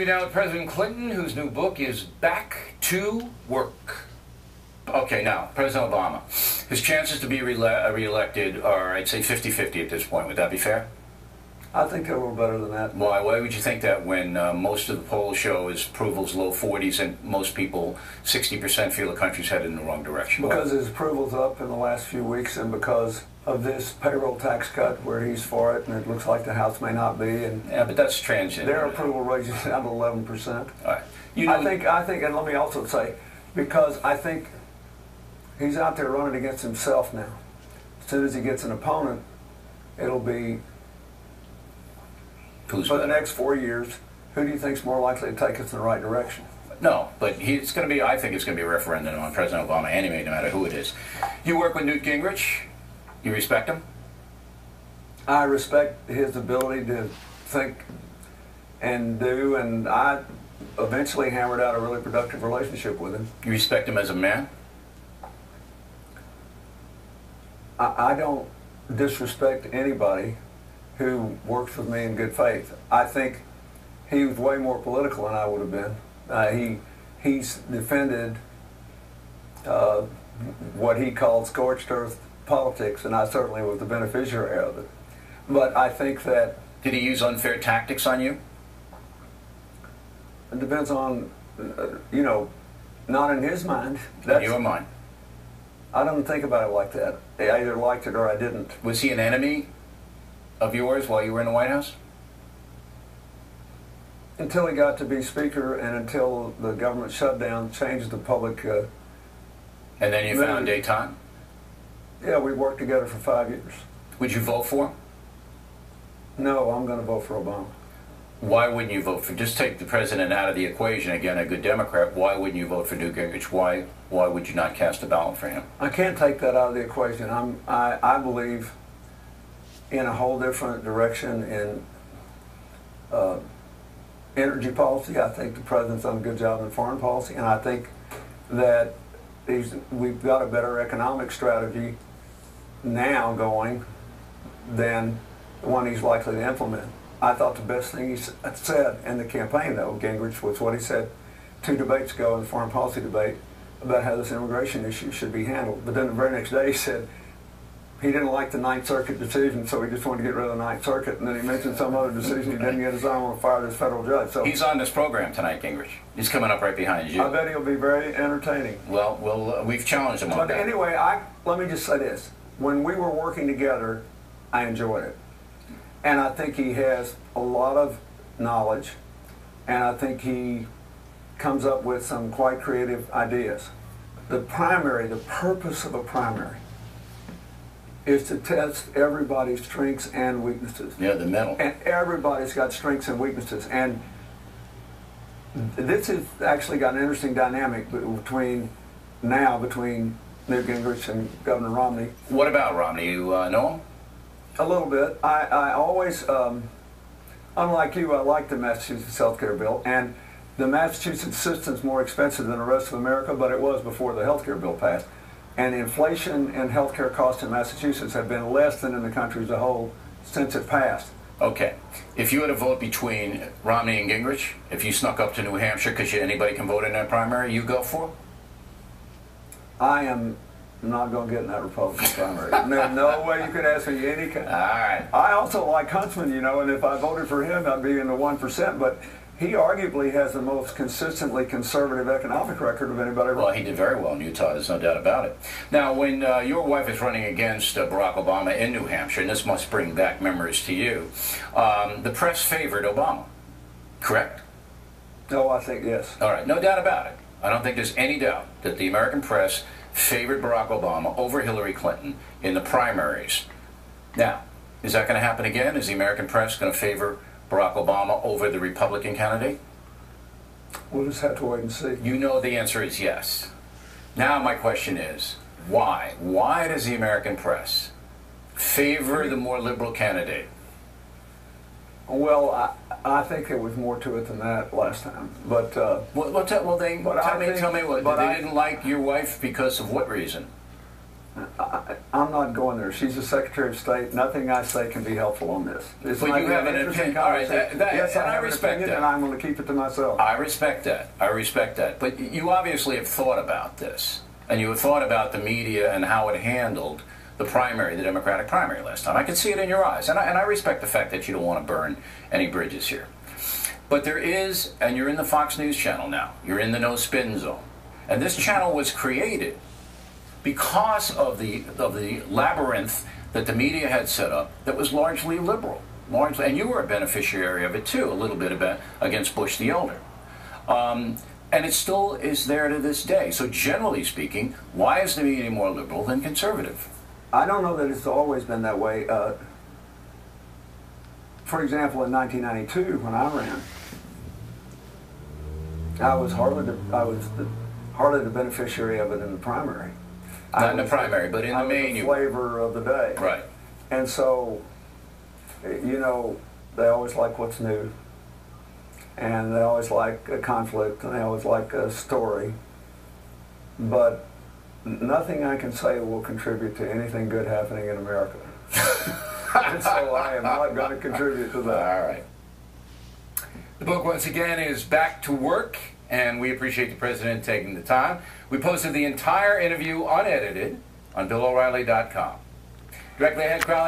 Now with President Clinton, whose new book is Back to Work. Okay, now, President Obama. His chances to be re-elected are, I'd say, 50-50 at this point. Would that be fair? I think they're a little better than that. Why would you think that when most of the polls show his approval's low 40s and most people, 60%, feel the country's headed in the wrong direction? Because his approval's up in the last few weeks, and because of this payroll tax cut where he's for it, and it looks like the House may not be. And yeah, but that's transient. Their approval rate is down to 11%. All right. You know, I think, and let me also say, because I think he's out there running against himself now. As soon as he gets an opponent, it'll be for the next 4 years, who do you think's more likely to take us in the right direction? No, but it's going to be, I think it's going to be a referendum on President Obama anyway, no matter who it is. You work with Newt Gingrich. You respect him? I respect his ability to think and do, and I eventually hammered out a really productive relationship with him. You respect him as a man? I don't disrespect anybody who works with me in good faith. I think he was way more political than I would have been. He's defended what he called scorched earth politics, and I certainly was the beneficiary of it. But I think that... Did he use unfair tactics on you? It depends on, you know, not in his mind. In your mind? I don't think about it like that. I either liked it or I didn't. Was he an enemy of yours while you were in the White House? Until he got to be Speaker and until the government shutdown changed the public... and then you found détente? Yeah, we worked together for 5 years. Would you vote for him? No, I'm going to vote for Obama. Why wouldn't you vote for, just take the president out of the equation, again, a good Democrat, why wouldn't you vote for Newt Gingrich? Why would you not cast a ballot for him? I can't take that out of the equation. I believe in a whole different direction in energy policy. I think the president's done a good job in foreign policy, and I think that we've got a better economic strategy now going than the one he's likely to implement. I thought the best thing he said in the campaign, though, Gingrich, was what he said 2 debates ago in the foreign policy debate about how this immigration issue should be handled. But then the very next day he said he didn't like the Ninth Circuit decision, so he just wanted to get rid of the Ninth Circuit. And then he mentioned some other decision he didn't get his own and fired this federal judge. So he's on this program tonight, Gingrich. He's coming up right behind you. I bet he'll be very entertaining. Well, we've challenged him on but that. But anyway, let me just say this. When we were working together, I enjoyed it. And I think he has a lot of knowledge, and I think he comes up with some quite creative ideas. The purpose of a primary is to test everybody's strengths and weaknesses. Yeah, the mental. And everybody's got strengths and weaknesses. And this has actually got an interesting dynamic between Newt Gingrich and Governor Romney. What about Romney? You know him? A little bit. I always, unlike you, I like the Massachusetts health care bill. And the Massachusetts system's more expensive than the rest of America, but it was before the health care bill passed. And inflation and health care costs in Massachusetts have been less than in the country as a whole since it passed. Okay. If you had a vote between Romney and Gingrich, if you snuck up to New Hampshire, because anybody can vote in that primary, you go for? I am not going to get in that Republican primary. There's no way you could ask me any kind. All right. I also like Huntsman, you know, and if I voted for him, I'd be in the 1%, but he arguably has the most consistently conservative economic record of anybody. Well, he did very well in Utah, there's no doubt about it. Now, when your wife is running against Barack Obama in New Hampshire, and this must bring back memories to you, the press favored Obama, correct? No, I think yes. All right, no doubt about it. I don't think there's any doubt that the American press favored Barack Obama over Hillary Clinton in the primaries. Now, is that going to happen again? Is the American press going to favor Barack Obama over the Republican candidate? We'll just have to wait and see. You know the answer is yes. Now my question is, why? Why does the American press favor the more liberal candidate? Well, I think there was more to it than that last time. But tell me what. They didn't like your wife because of what reason? I'm not going there. She's the Secretary of State. Nothing I say can be helpful on this. It's But you have an opinion. All right, yes, and I have an respect opinion, that. and I'm going to keep it to myself. I respect that. I respect that. But you obviously have thought about this, and you have thought about the media and how it handled the primary, the Democratic primary last time. I can see it in your eyes, and I respect the fact that you don't want to burn any bridges here. But there is, and you're in the Fox News channel now. You're in the No Spin Zone, and this channel was created because of the labyrinth that the media had set up that was largely liberal, and you were a beneficiary of it too, a little bit about against Bush the Elder, and it still is there to this day. So generally speaking, why is the media more liberal than conservative? I don't know that it's always been that way. For example, in 1992, when I ran, I was hardly the beneficiary of it in the primary. Not in the primary, but in the main, you flavor of the day. Right. And so, you know, they always like what's new, and they always like a conflict, and they always like a story. But nothing I can say will contribute to anything good happening in America. And so I am not going to contribute to that. All right. The book, once again, is Back to Work, and we appreciate the President taking the time. We posted the entire interview unedited on BillO'Reilly.com. Directly ahead, Crowley.